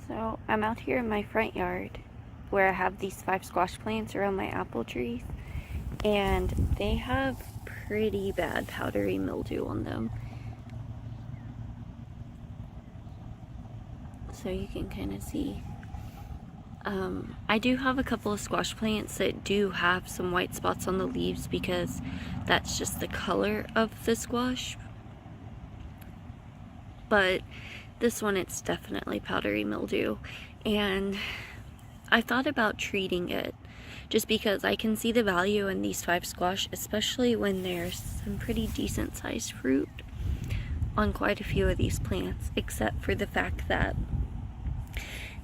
So I'm out here in my front yard where I have these 5 squash plants around my apple trees, and they have pretty bad powdery mildew on them. So you can kind of see. I do have a couple of squash plants that do have some white spots on the leaves because that's just the color of the squash. But this one, it's definitely powdery mildew. And I thought about treating it just because I can see the value in these 5 squash, especially when there's some pretty decent sized fruit on quite a few of these plants, except for the fact that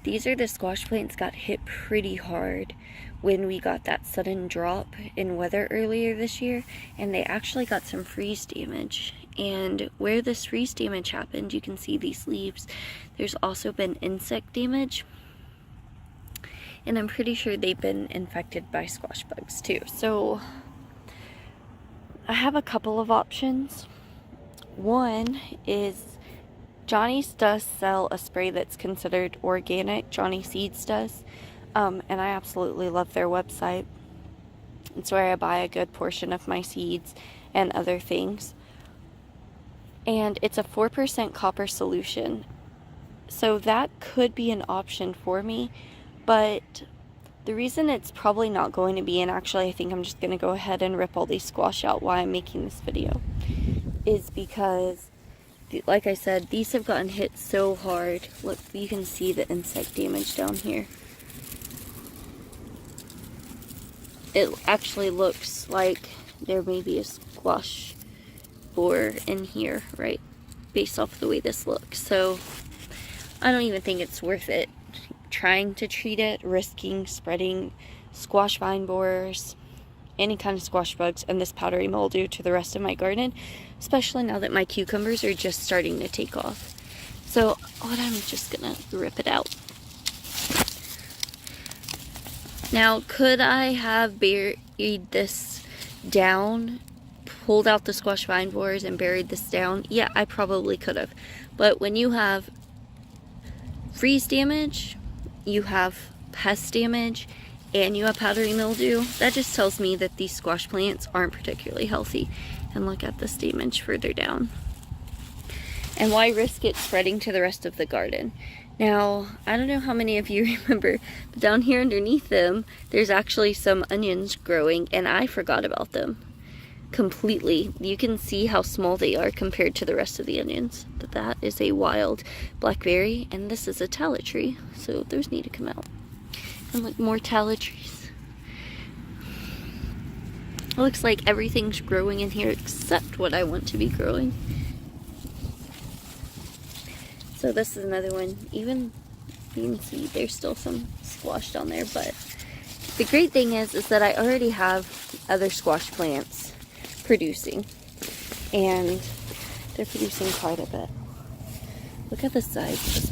these are the squash plants got hit pretty hard when we got that sudden drop in weather earlier this year, and they actually got some freeze damage. And where this freeze damage happened, you can see these leaves. There's also been insect damage, and I'm pretty sure they've been infected by squash bugs too. So I have a couple of options. One is Johnny's does sell a spray that's considered organic. Johnny Seeds does, and I absolutely love their website. It's where I buy a good portion of my seeds and other things. And it's a 4% copper solution, so that could be an option for me. But the reason it's probably not going to be, and actually I think I'm just going to go ahead and rip all these squash out while I'm making this video, is because, like I said, these have gotten hit so hard. Look, you can see the insect damage down here. It actually looks like there may be a squash borer in here, right, based off the way this looks. So I don't even think it's worth it trying to treat it, risking spreading squash vine borers, any kind of squash bugs, and this powdery mildew to the rest of my garden, especially now that my cucumbers are just starting to take off. So I'm just gonna rip it out. Now, could I have buried this down, pulled out the squash vine borers and buried this down? Yeah, I probably could have. But when you have freeze damage, you have pest damage, and you have powdery mildew, that just tells me that these squash plants aren't particularly healthy. And look at this damage further down. And why risk it spreading to the rest of the garden? Now, I don't know how many of you remember, but down here underneath them, there's actually some onions growing, and I forgot about them completely. You can see how small they are compared to the rest of the onions. But that is a wild blackberry, and this is a tallow tree, so those need to come out. And look, more tallow trees. It looks like everything's growing in here except what I want to be growing. So this is another one. Even you can see there's still some squash down there, but the great thing is that I already have other squash plants producing, and they're producing quite a bit. Look at the size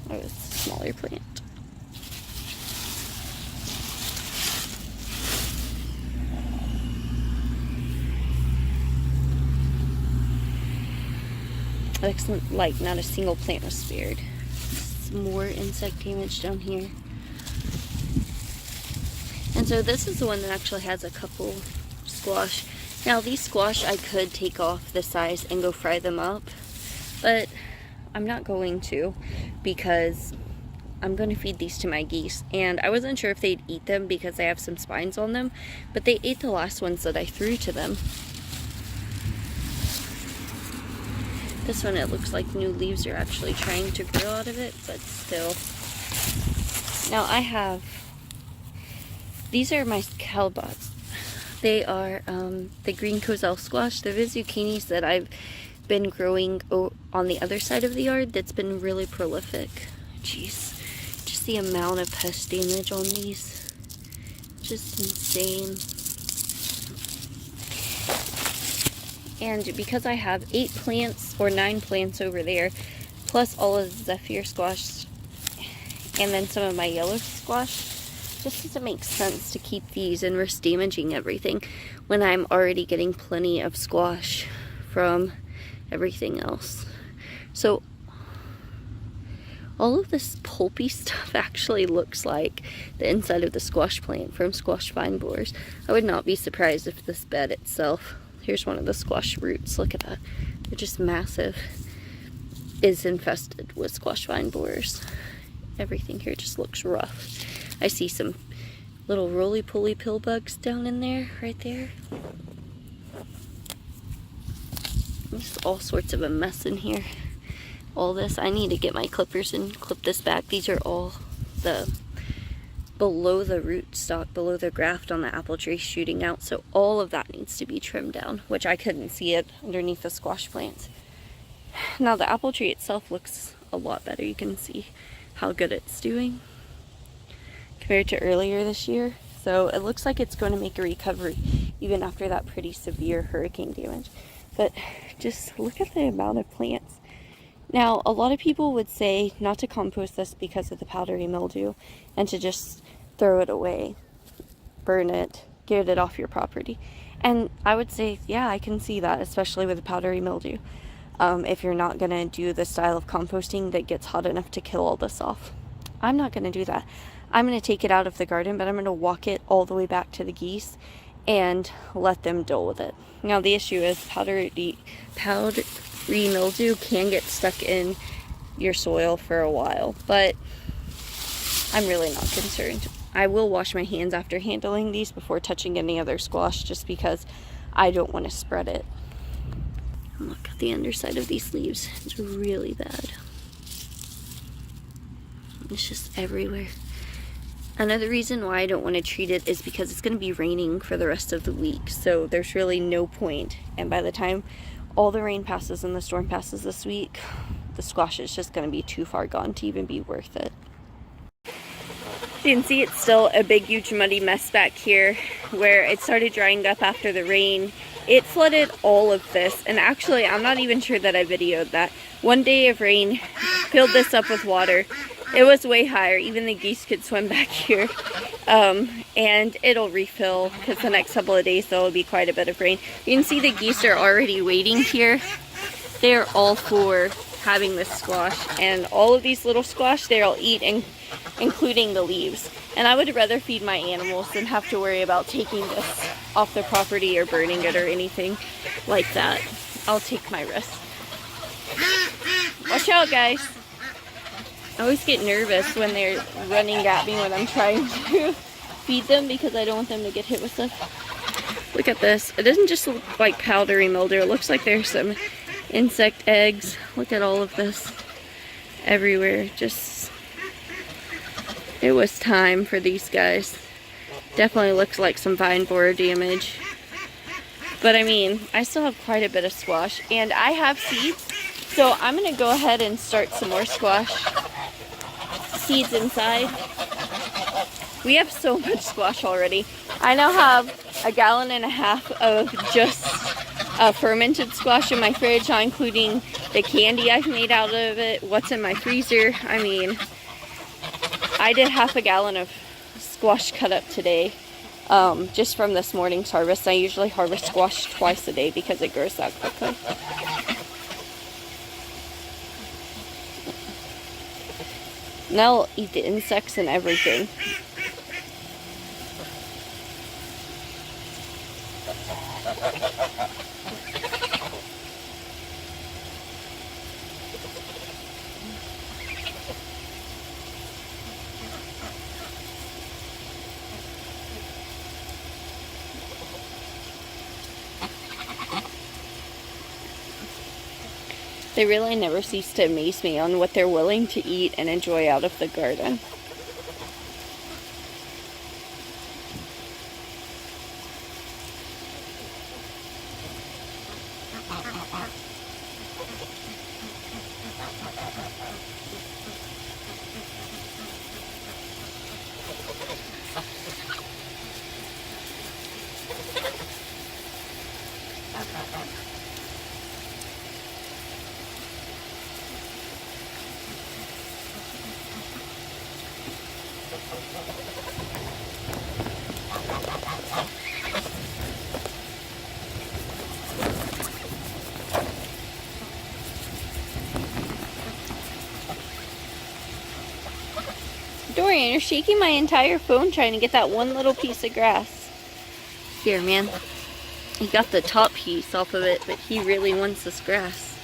of this smaller plant. Looks like not a single plant was spared. Some more insect damage down here. And so this is the one that actually has a couple squash. Now these squash I could take off the size and go fry them up, but I'm not going to, because I'm going to feed these to my geese. And I wasn't sure if they'd eat them because they have some spines on them, but they ate the last ones that I threw to them. This one, it looks like new leaves are actually trying to grow out of it, but still. Now I have, these are my calabots. They are the green cozelle squash. They're the zucchinis that I've been growing on the other side of the yard that's been really prolific. Jeez, just the amount of pest damage on these, just insane. And because I have 8 plants or 9 plants over there, plus all of the Zephyr squash, and then some of my yellow squash, just doesn't make sense to keep these and risk damaging everything when I'm already getting plenty of squash from everything else. So All of this pulpy stuff actually looks like the inside of the squash plant from squash vine borers. I would not be surprised if this bed itself, here's one of the squash roots, look at that, they're just massive, is infested with squash vine borers. Everything here just looks rough. I see some little roly-poly pill bugs down in there, right there. There's all sorts of a mess in here. All this, I need to get my clippers and clip this back. These are all the below the root stock, below the graft on the apple tree shooting out. So all of that needs to be trimmed down, which I couldn't see it underneath the squash plants. Now the apple tree itself looks a lot better. You can see how good it's doing compared to earlier this year. So it looks like it's going to make a recovery even after that pretty severe hurricane damage. But just look at the amount of plants. Now, a lot of people would say not to compost this because of the powdery mildew and to just throw it away, burn it, get it off your property. And I would say, yeah, I can see that, especially with the powdery mildew. If you're not going to do the style of composting that gets hot enough to kill all this off. I'm not going to do that. I'm going to take it out of the garden, but I'm going to walk it all the way back to the geese and let them deal with it. Now, the issue is powdery mildew can get stuck in your soil for a while, but I'm really not concerned. I will wash my hands after handling these before touching any other squash, just because I don't want to spread it. Look at the underside of these leaves. It's really bad. It's just everywhere. Another reason why I don't want to treat it is because it's going to be raining for the rest of the week, so there's really no point. And by the time all the rain passes and the storm passes this week, the squash is just going to be too far gone to even be worth it. You can see it's still a big, huge, muddy mess back here where it started drying up after the rain. It flooded all of this, and actually, I'm not even sure that I videoed that. One day of rain filled this up with water. It was way higher. Even the geese could swim back here. And it'll refill because the next couple of days there will be quite a bit of rain. You can see the geese are already waiting here. They're all for having this squash, and all of these little squash they'll eat, including the leaves. And I would rather feed my animals than have to worry about taking this off the property or burning it or anything like that. I'll take my risk. Watch out, guys. I always get nervous when they're running at me when I'm trying to feed them because I don't want them to get hit with stuff. Look at this. It doesn't just look like powdery mildew. It looks like there's some insect eggs. Look at all of this everywhere. Just, it was time for these guys. Definitely looks like some vine borer damage. But I mean, I still have quite a bit of squash, and I have seeds. So I'm going to go ahead and start some more squash seeds inside. We have so much squash already. I now have 1.5 gallons of just fermented squash in my fridge, not including the candy I've made out of it, what's in my freezer. I mean, I did 1/2 gallon of squash cut up today, just from this morning's harvest. I usually harvest squash twice a day because it grows that quickly. Now I'll eat the insects and everything. They really never cease to amaze me on what they're willing to eat and enjoy out of the garden. Dorian, you're shaking my entire phone trying to get that one little piece of grass. Here, man. He got the top piece off of it, but he really wants this grass.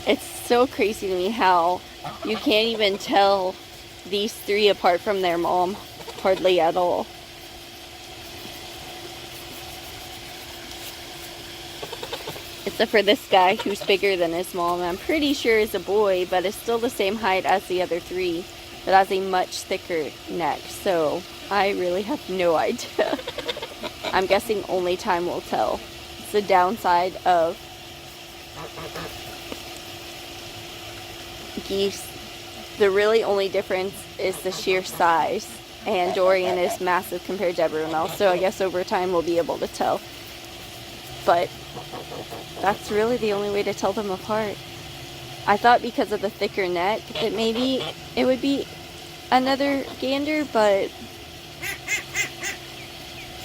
It's so crazy to me how you can't even tell these three apart from their mom, hardly at all. Except for this guy who's bigger than his mom. I'm pretty sure is a boy, but is still the same height as the other three, but has a much thicker neck. So I really have no idea. I'm guessing only time will tell. It's the downside of geese. The really only difference is the sheer size, and Dorian is massive compared to everyone else, so I guess over time we'll be able to tell. But that's really the only way to tell them apart. I thought because of the thicker neck that maybe it would be another gander, but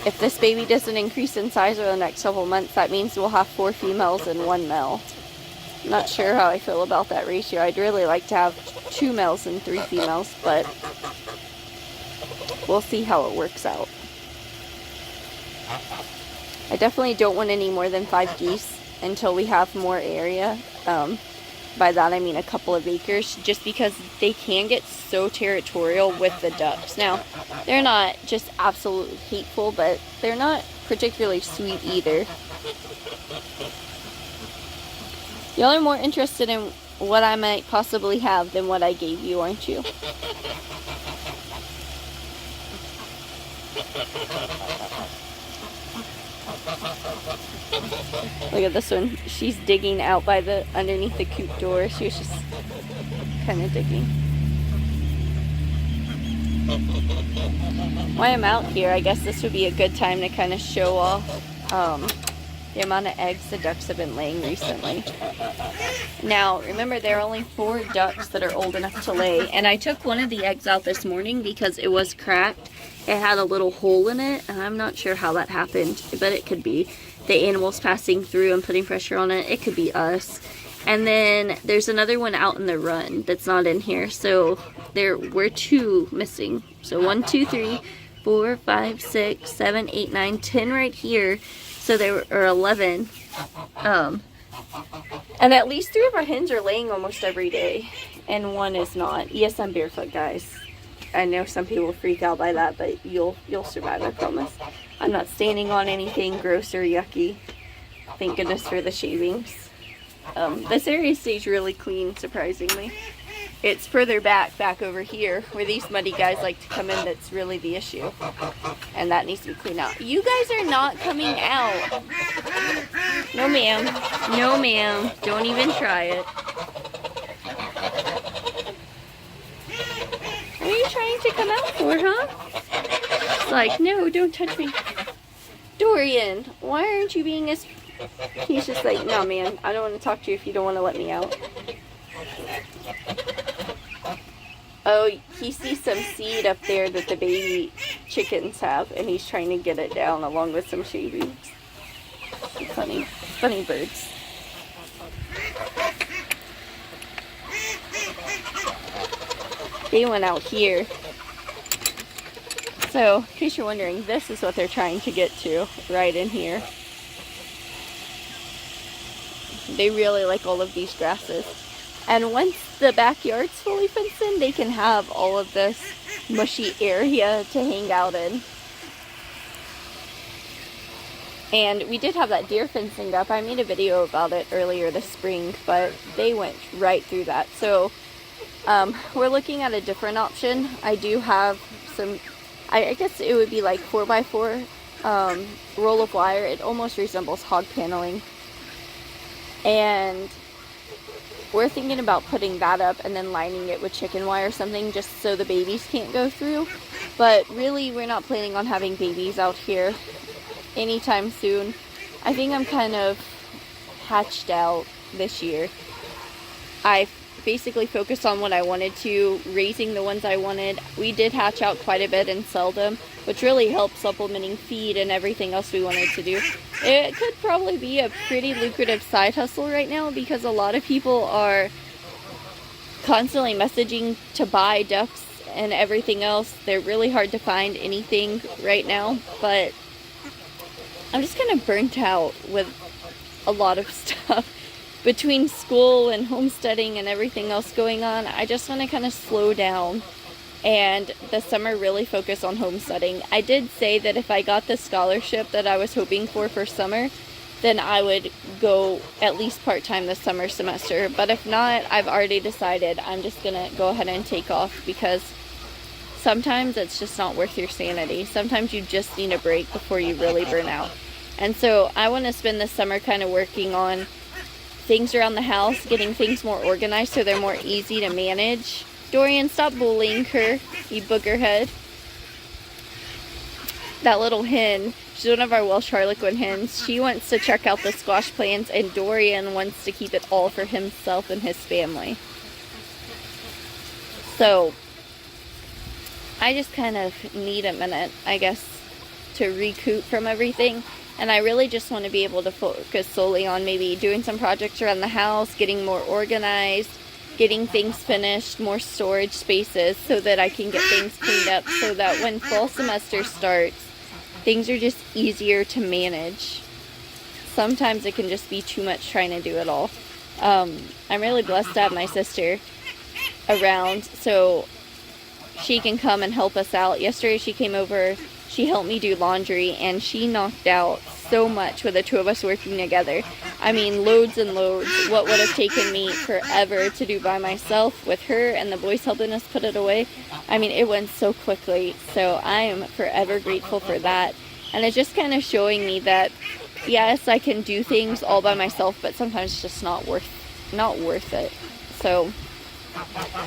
if this baby doesn't increase in size over the next couple months, that means we'll have 4 females and 1 male. Not sure how I feel about that ratio. I'd really like to have 2 males and 3 females, but we'll see how it works out. I definitely don't want any more than 5 geese until we have more area. By that I mean a couple of acres, just because they can get so territorial with the ducks. Now, they're not just absolutely hateful, but they're not particularly sweet either. Y'all are more interested in what I might possibly have than what I gave you, aren't you? Look at this one. She's digging out by the underneath the coop door. She was just kind of digging. While I'm out here, I guess this would be a good time to kind of show off the amount of eggs the ducks have been laying recently. Now, remember, there are only 4 ducks that are old enough to lay, and I took one of the eggs out this morning because it was cracked. It had a little hole in it, and I'm not sure how that happened, but it could be the animals passing through and putting pressure on it. It could be us. And then there's another one out in the run that's not in here, so there were 2 missing. So 1, 2, 3, 4, 5, 6, 7, 8, 9, 10 right here. So there are 11. And at least 3 of our hens are laying almost every day, and 1 is not. Yes, I'm barefoot, guys. I know some people freak out by that, but you'll survive, I promise. I'm not standing on anything gross or yucky. Thank goodness for the shavings. This area stays really clean, surprisingly. It's further back over here, where these muddy guys like to come in, that's really the issue. And that needs to be cleaned out. You guys are not coming out. No, ma'am. No, ma'am. Don't even try it. What are you trying to come out for, huh? It's like, no, don't touch me. Dorian, why aren't you being as... He's just like, no, man, I don't want to talk to you if you don't want to let me out. Oh, he sees some seed up there that the baby chickens have, and he's trying to get it down along with some shavings. Funny, funny birds. They went out here. So, in case you're wondering, this is what they're trying to get to, right in here. They really like all of these grasses. And once the backyard's fully fenced in, they can have all of this mushy area to hang out in. And we did have that deer fencing up. I made a video about it earlier this spring, but they went right through that. So we're looking at a different option. I do have some, I guess it would be like 4x4 roll of wire. It almost resembles hog paneling. And we're thinking about putting that up and then lining it with chicken wire or something, just so the babies can't go through. But really, we're not planning on having babies out here anytime soon. I think I'm kind of hatched out this year. I basically focus on what I wanted to, raising the ones I wanted. We did hatch out quite a bit and sell them, which really helped supplementing feed and everything else we wanted to do. It could probably be a pretty lucrative side hustle right now because a lot of people are constantly messaging to buy ducks and everything else. They're really hard to find anything right now, but I'm just kind of burnt out with a lot of stuff. Between school and homesteading and everything else going on, I just want to kind of slow down and this summer really focus on homesteading. I did say that if I got the scholarship that I was hoping for summer, then I would go at least part-time this summer semester. But if not, I've already decided I'm just going to go ahead and take off because sometimes it's just not worth your sanity. Sometimes you just need a break before you really burn out. And so I want to spend this summer kind of working on things around the house, getting things more organized so they're more easy to manage. Dorian, stop bullying her, you booger head. That little hen, she's one of our Welsh Harlequin hens. She wants to check out the squash plants, and Dorian wants to keep it all for himself and his family. So I just kind of need a minute, I guess, to recoup from everything. And I really just want to be able to focus solely on maybe doing some projects around the house, getting more organized, getting things finished, more storage spaces so that I can get things cleaned up so that when fall semester starts, things are just easier to manage. Sometimes it can just be too much trying to do it all. I'm really blessed to have my sister around so she can come and help us out. Yesterday she came over, she helped me do laundry, and she knocked out so much with the two of us working together. I mean, loads and loads. What would have taken me forever to do by myself with her and the boys helping us put it away. I mean, it went so quickly. So I am forever grateful for that. And it's just kind of showing me that, yes, I can do things all by myself, but sometimes it's just not worth it. So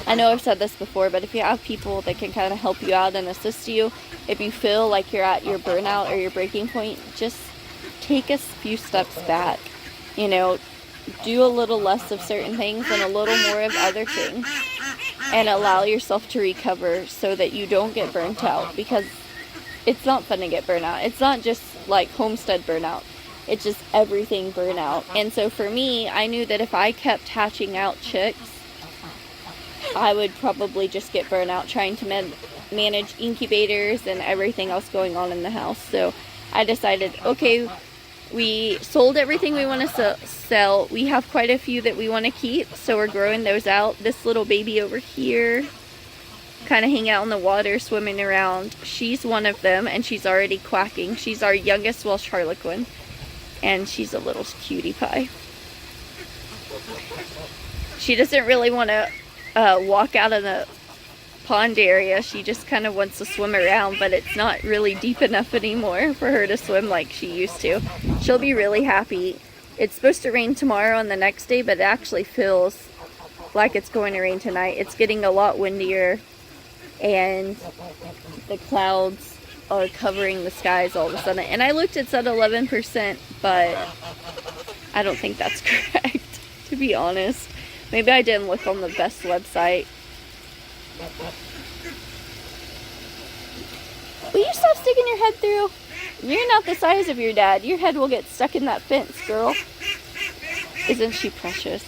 I know I've said this before, but if you have people that can kind of help you out and assist you, if you feel like you're at your burnout or your breaking point, just take a few steps back. You know, do a little less of certain things and a little more of other things, and allow yourself to recover so that you don't get burnt out, because it's not fun to get burnt out. It's not just like homestead burnout. It's just everything burnout. And so for me, I knew that if I kept hatching out chicks, I would probably just get burnt out trying to manage incubators and everything else going on in the house. So I decided, okay, we sold everything we want to sell. We have quite a few that we want to keep, so we're growing those out. This little baby over here, kind of hang out in the water, swimming around. She's one of them, and she's already quacking. She's our youngest Welsh Harlequin, and she's a little cutie pie. She doesn't really want to walk out of the pond area. She just kind of wants to swim around, but it's not really deep enough anymore for her to swim like she used to. She'll be really happy. It's supposed to rain tomorrow and the next day, but it actually feels like it's going to rain tonight. It's getting a lot windier, and the clouds are covering the skies all of a sudden. And I looked, it's at 11%, but I don't think that's correct, to be honest. Maybe I didn't look on the best website. Will you stop sticking your head through? You're not the size of your dad. Your head will get stuck in that fence, girl. Isn't she precious?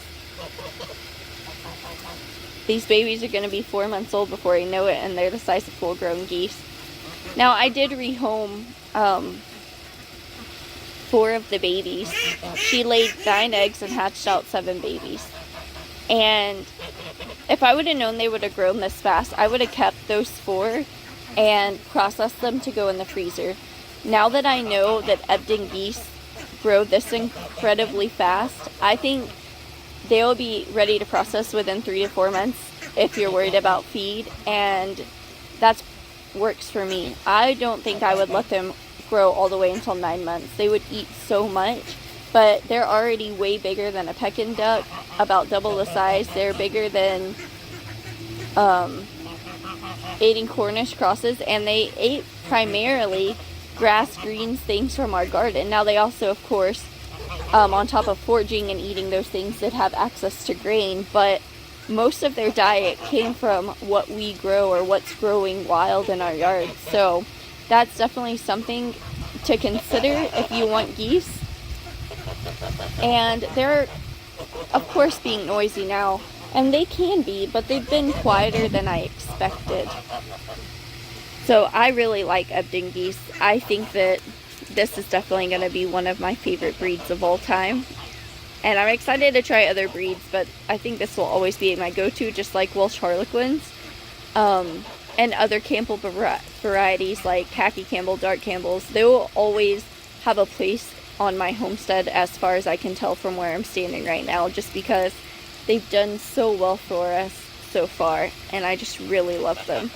These babies are going to be 4 months old before you know it, and they're the size of full-grown geese. Now, I did rehome 4 of the babies. She laid 9 eggs and hatched out 7 babies. And if I would have known they would have grown this fast, I would have kept those 4 and processed them to go in the freezer. Now that I know that Ebden geese grow this incredibly fast, I think they'll be ready to process within 3 to 4 months if you're worried about feed, and that works for me. I don't think I would let them grow all the way until 9 months. They would eat so much. But they're already way bigger than a Pekin duck, about double the size. They're bigger than eating Cornish crosses, and they ate primarily grass, greens, things from our garden. Now they also, of course, on top of foraging and eating those things, did have access to grain, but most of their diet came from what we grow or what's growing wild in our yard. So that's definitely something to consider if you want geese. And they're, of course, being noisy now. And they can be, but they've been quieter than I expected. So I really like Ebden geese. I think that this is definitely going to be one of my favorite breeds of all time. And I'm excited to try other breeds, but I think this will always be my go-to, just like Welsh Harlequins. And other Campbell varieties like Khaki Campbell, Dark Campbells. They will always have a place on my homestead as far as I can tell from where I'm standing right now, just because they've done so well for us so far, and I just really love them.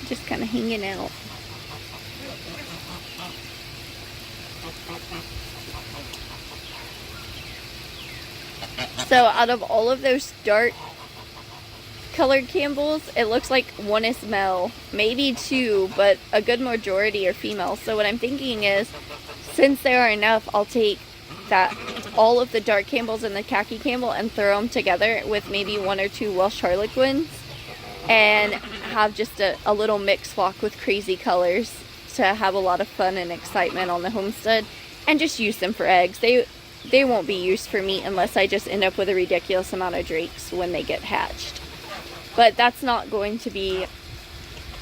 Just kind of hanging out. So out of all of those dark colored Campbells, it looks like one is male, maybe two, but a good majority are female. So what I'm thinking is, since there are enough, I'll take all of the dark Campbells and the Khaki Campbell and throw them together with maybe one or two Welsh Harlequins and have just a little mix flock with crazy colors to have a lot of fun and excitement on the homestead, and just use them for eggs. They won't be used for meat unless I just end up with a ridiculous amount of drakes when they get hatched. But that's not going to be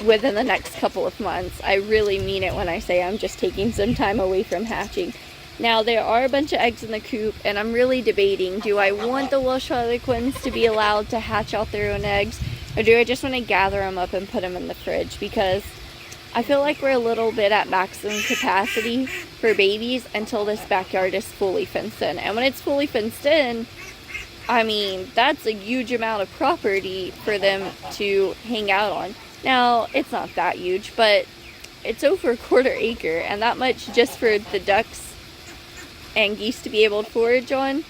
within the next couple of months. I really mean it when I say I'm just taking some time away from hatching. Now, there are a bunch of eggs in the coop, and I'm really debating, do I want the Welsh Harlequins to be allowed to hatch out their own eggs, or do I just want to gather them up and put them in the fridge? Because I feel like we're a little bit at maximum capacity for babies until this backyard is fully fenced in. And when it's fully fenced in, I mean, that's a huge amount of property for them to hang out on. Now, it's not that huge, but it's over a quarter acre, and that much just for the ducks and geese to be able to forage on,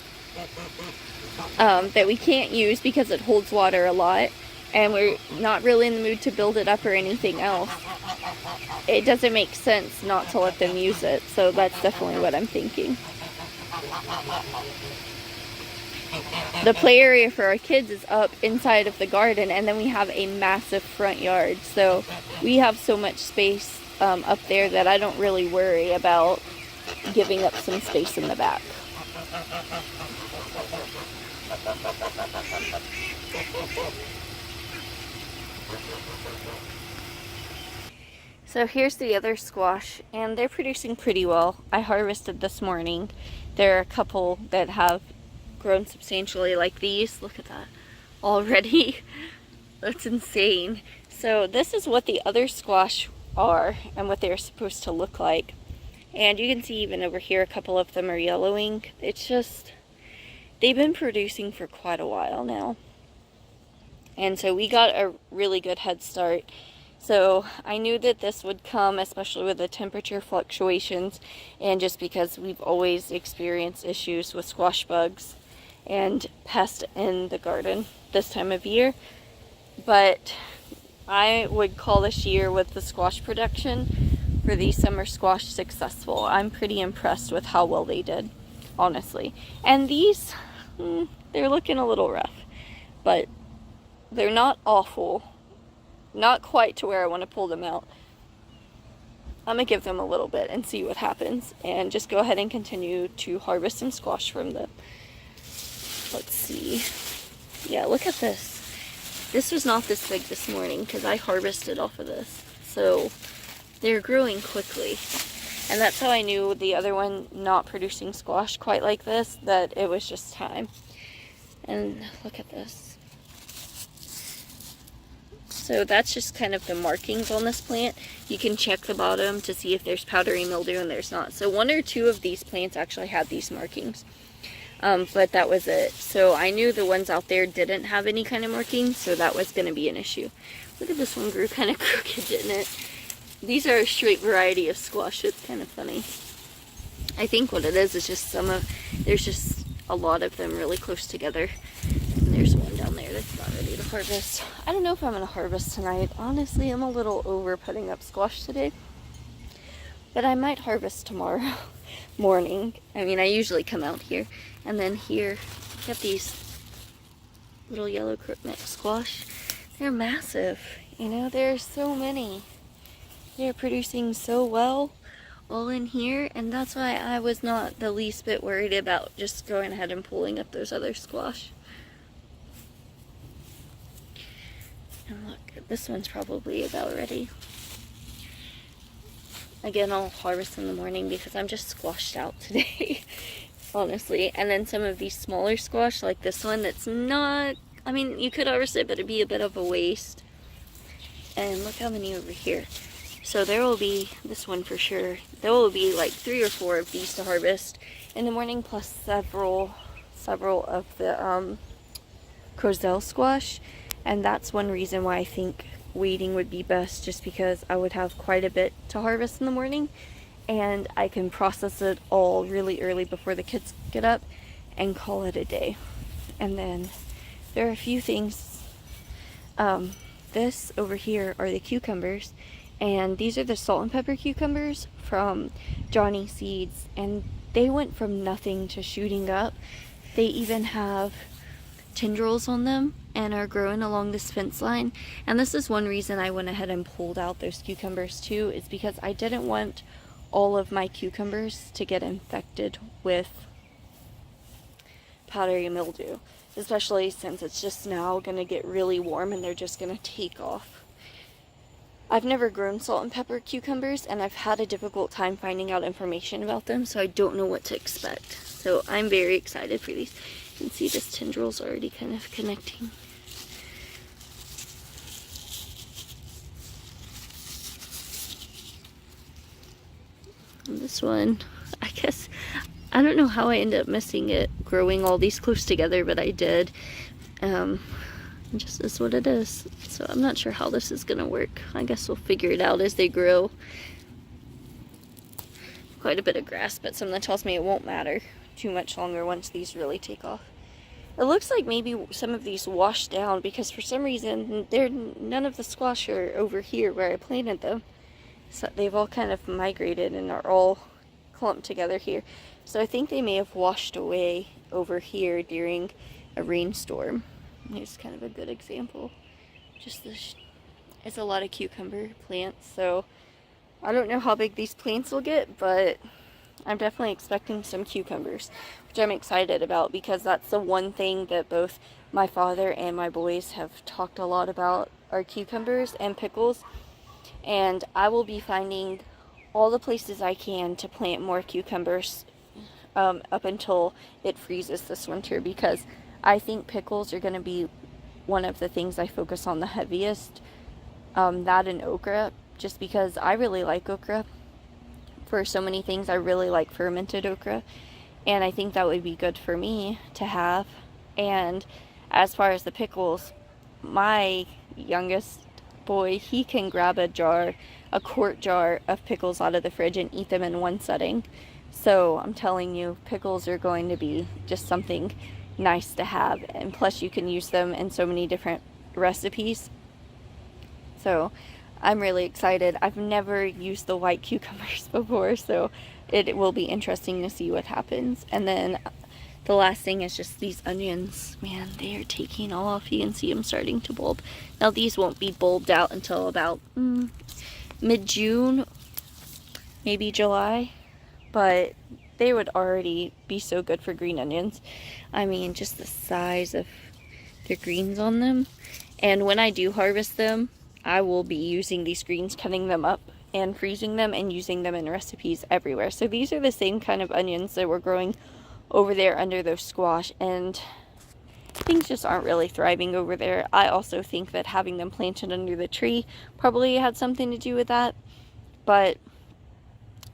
that we can't use because it holds water a lot, and we're not really in the mood to build it up or anything else. It doesn't make sense not to let them use it, so that's definitely what I'm thinking. The play area for our kids is up inside of the garden, and then we have a massive front yard, so we have so much space up there that I don't really worry about giving up some space in the back. So here's the other squash, and they're producing pretty well. I harvested this morning. There are a couple that have grown substantially, like these. Look at that already. That's insane. So this is what the other squash are and what they're supposed to look like. And you can see even over here a couple of them are yellowing. It's just, they've been producing for quite a while now. And so we got a really good head start. So I knew that this would come, especially with the temperature fluctuations, and just because we've always experienced issues with squash bugs and pests in the garden this time of year. But I would call this year with the squash production for the summer squash successful. I'm pretty impressed with how well they did, honestly. And these, they're looking a little rough, but they're not awful. Not quite to where I want to pull them out. I'm going to give them a little bit and see what happens, and just go ahead and continue to harvest some squash from them. Let's see. Yeah, look at this. This was not this big this morning because I harvested off of this. So they're growing quickly. And that's how I knew the other one not producing squash quite like this, that it was just time. And look at this. So that's just kind of the markings on this plant. You can check the bottom to see if there's powdery mildew, and there's not. So one or two of these plants actually had these markings. But that was it. So I knew the ones out there didn't have any kind of markings, so that was going to be an issue. Look at this one, grew kind of crooked, didn't it? These are a straight variety of squash. It's kind of funny. I think what it is just there's just a lot of them really close together. And there's one down down there that's not ready to harvest. I don't know if I'm going to harvest tonight. Honestly, I'm a little over putting up squash today. But I might harvest tomorrow morning. I mean, I usually come out here. And then here, we have these little yellow crookneck squash. They're massive. You know, there's so many. They're producing so well all in here. And that's why I was not the least bit worried about just going ahead and pulling up those other squash. And look, this one's probably about ready. Again, I'll harvest in the morning because I'm just squashed out today, honestly. And then some of these smaller squash, like this one, that's not, I mean, you could harvest it, but it'd be a bit of a waste. And look how many over here. So there will be, this one for sure, there will be like 3 or 4 of these to harvest in the morning, plus several of the Crozelle squash. And that's one reason why I think waiting would be best, just because I would have quite a bit to harvest in the morning and I can process it all really early before the kids get up and call it a day. And then there are a few things. This over here are the cucumbers, and these are the salt and pepper cucumbers from Johnny Seeds, and they went from nothing to shooting up. They even have tendrils on them and are growing along this fence line. And this is one reason I went ahead and pulled out those cucumbers too, is because I didn't want all of my cucumbers to get infected with powdery mildew, especially since it's just now going to get really warm and they're just going to take off. I've never grown salt and pepper cucumbers, and I've had a difficult time finding out information about them, so I don't know what to expect. So I'm very excited for these. You can see this tendril's already kind of connecting. And this one, I guess, I don't know how I ended up missing it growing all these close together, but I did. It just is what it is. So I'm not sure how this is going to work. I guess we'll figure it out as they grow. Quite a bit of grass, but something tells me it won't matter too much longer once these really take off. It looks like maybe some of these washed down because for some reason none of the squash are over here where I planted them. So they've all kind of migrated and are all clumped together here. So I think they may have washed away over here during a rainstorm. Here's kind of a good example. Just this, it's a lot of cucumber plants, so I don't know how big these plants will get, but I'm definitely expecting some cucumbers, which I'm excited about because that's the one thing that both my father and my boys have talked a lot about, are cucumbers and pickles. And I will be finding all the places I can to plant more cucumbers up until it freezes this winter, because I think pickles are going to be one of the things I focus on the heaviest. That and okra, just because I really like okra. For so many things, I really like fermented okra, and I think that would be good for me to have. And as far as the pickles, my youngest boy, he can grab a quart jar of pickles out of the fridge and eat them in one setting. So I'm telling you, pickles are going to be just something nice to have, and plus you can use them in so many different recipes. So I'm really excited. I've never used the white cucumbers before, so it will be interesting to see what happens. And then the last thing is just these onions. Man, they are taking off. You can see them starting to bulb. Now these won't be bulbed out until about mid-June, maybe July, but they would already be so good for green onions. I mean, just the size of the greens on them. And when I do harvest them, I will be using these greens, cutting them up and freezing them and using them in recipes everywhere. So these are the same kind of onions that were growing over there under those squash, and things just aren't really thriving over there. I also think that having them planted under the tree probably had something to do with that, but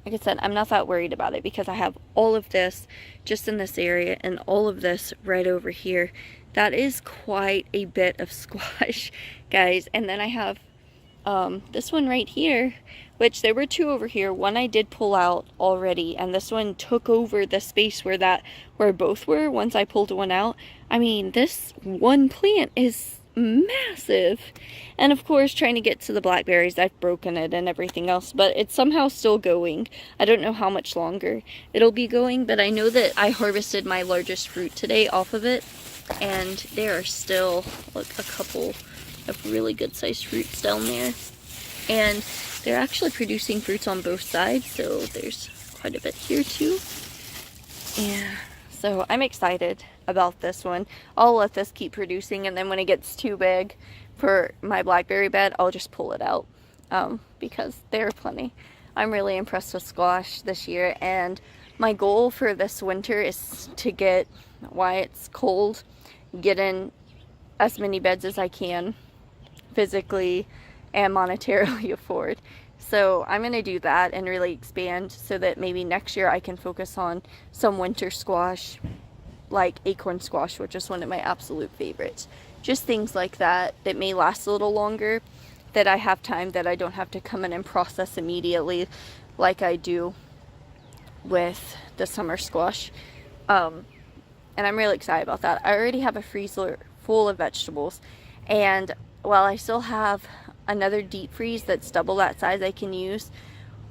like I said, I'm not that worried about it because I have all of this just in this area and all of this right over here. That is quite a bit of squash, guys. And then I have This one right here, which there were two over here. One I did pull out already, and this one took over the space where both were once I pulled one out. I mean, this one plant is massive. And of course, trying to get to the blackberries, I've broken it and everything else, but it's somehow still going. I don't know how much longer it'll be going, but I know that I harvested my largest fruit today off of it, and there are still, look, a couple of really good sized fruits down there. And they're actually producing fruits on both sides, so there's quite a bit here too. Yeah, so I'm excited about this one. I'll let this keep producing, and then when it gets too big for my blackberry bed, I'll just pull it out, because there are plenty. I'm really impressed with squash this year, and my goal for this winter is to get, while it's cold, get in as many beds as I can physically and monetarily afford. So I'm going to do that and really expand so that maybe next year I can focus on some winter squash, like acorn squash, which is one of my absolute favorites. Just things like that that may last a little longer, that I have time, that I don't have to come in and process immediately like I do with the summer squash. And I'm really excited about that. I already have a freezer full of vegetables, and while I still have another deep freeze that's double that size I can use,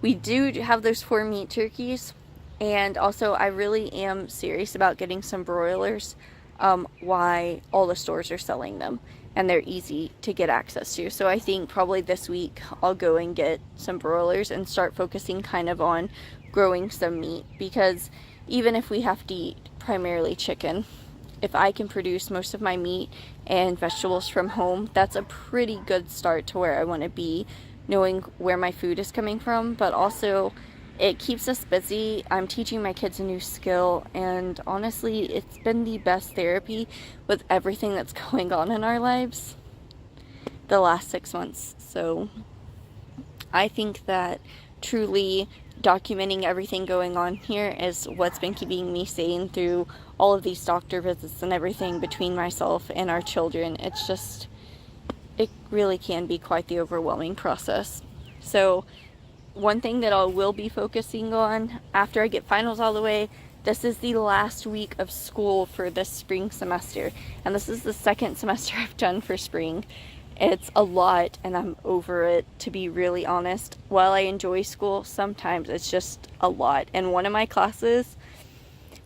we do have those 4 meat turkeys. And also, I really am serious about getting some broilers, why all the stores are selling them and they're easy to get access to. So I think probably this week I'll go and get some broilers and start focusing kind of on growing some meat, because even if we have to eat primarily chicken, if I can produce most of my meat and vegetables from home, that's a pretty good start to where I want to be, knowing where my food is coming from. But also, it keeps us busy. I'm teaching my kids a new skill, and honestly, it's been the best therapy with everything that's going on in our lives the last 6 months. So I think that truly documenting everything going on here is what's been keeping me sane through all of these doctor visits and everything between myself and our children. It's just, it really can be quite the overwhelming process. So one thing that I will be focusing on after I get finals all the way, this is the last week of school for this spring semester, and this is the second semester I've done for spring. It's a lot, and I'm over it, to be really honest. While I enjoy school, sometimes it's just a lot. And one of my classes,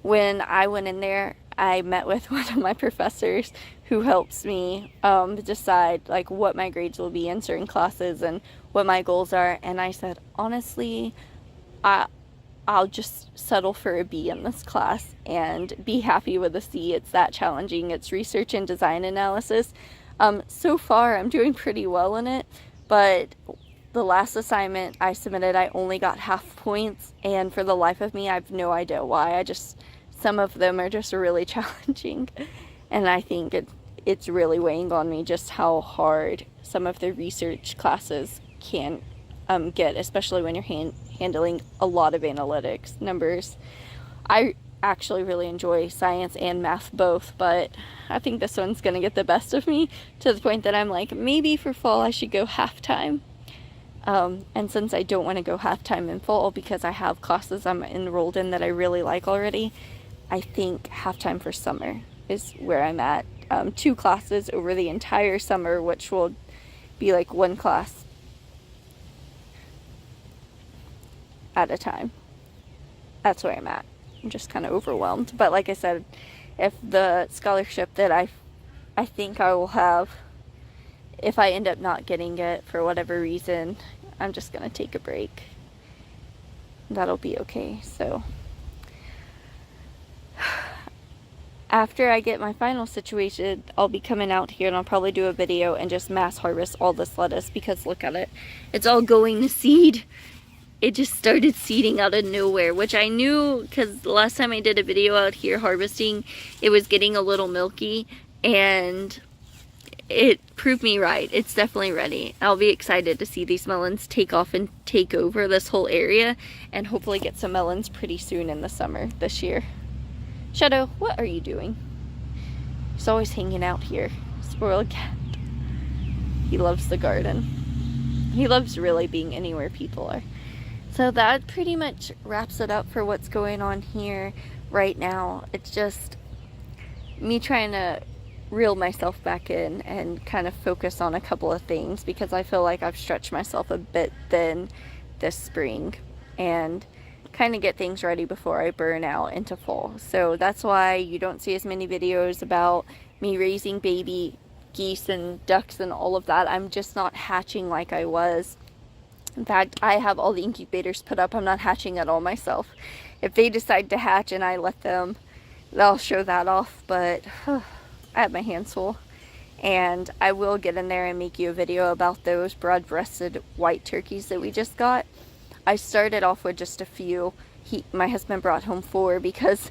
when I went in there, I met with one of my professors who helps me decide like what my grades will be in certain classes and what my goals are. And I said, honestly, I'll just settle for a B in this class and be happy with a C. It's that challenging. It's research and design analysis. So far, I'm doing pretty well in it, but the last assignment I submitted, I only got half points, and for the life of me, I have no idea why. Some of them are just really challenging, and I think it's really weighing on me just how hard some of the research classes can get, especially when you're handling a lot of analytics, numbers. I actually really enjoy science and math both, but I think this one's gonna get the best of me to the point that I'm like, maybe for fall I should go half-time. And since I don't want to go half-time in fall because I have classes I'm enrolled in that I really like already, I think half-time for summer is where I'm at. 2 classes over the entire summer, which will be like 1 class at a time. That's where I'm at. I'm just kind of overwhelmed. But like I said, if the scholarship that I think I will have, if I end up not getting it for whatever reason, I'm just going to take a break. That'll be okay. So after I get my final situation, I'll be coming out here and I'll probably do a video and just mass harvest all this lettuce, because look at it. It's all going to seed. It just started seeding out of nowhere, which I knew because the last time I did a video out here harvesting, it was getting a little milky, and it proved me right. It's definitely ready. I'll be excited to see these melons take off and take over this whole area, and hopefully get some melons pretty soon in the summer this year. Shadow, what are you doing? He's always hanging out here. Squirrel cat. He loves the garden. He loves really being anywhere people are. So that pretty much wraps it up for what's going on here right now. It's just me trying to reel myself back in and kind of focus on a couple of things, because I feel like I've stretched myself a bit thin this spring, and kind of get things ready before I burn out into fall. So that's why you don't see as many videos about me raising baby geese and ducks and all of that. I'm just not hatching like I was. In fact, I have all the incubators put up. I'm not hatching at all myself. If they decide to hatch and I let them, I'll show that off, but I have my hands full. And I will get in there and make you a video about those broad-breasted white turkeys that we just got. I started off with just a few. My husband brought home 4 because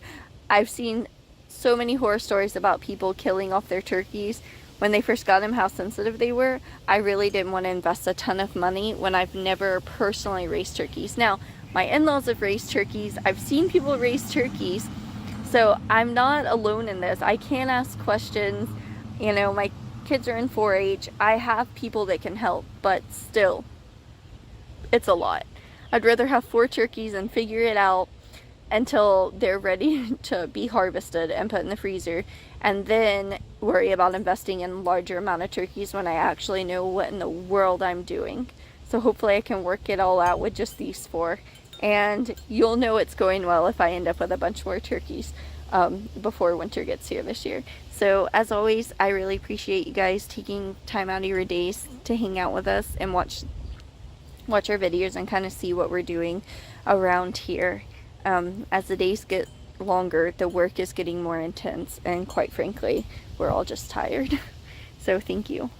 I've seen so many horror stories about people killing off their turkeys when they first got them, how sensitive they were. I really didn't want to invest a ton of money when I've never personally raised turkeys. Now, my in-laws have raised turkeys. I've seen people raise turkeys. So I'm not alone in this. I can ask questions. You know, my kids are in 4-H. I have people that can help, but still, it's a lot. I'd rather have 4 turkeys and figure it out until they're ready to be harvested and put in the freezer, and then worry about investing in a larger amount of turkeys when I actually know what in the world I'm doing. So hopefully I can work it all out with just these 4, and you'll know it's going well if I end up with a bunch more turkeys before winter gets here this year. So as always, I really appreciate you guys taking time out of your days to hang out with us and watch our videos and kind of see what we're doing around here. As the days get longer, the work is getting more intense, and quite frankly, we're all just tired. So thank you.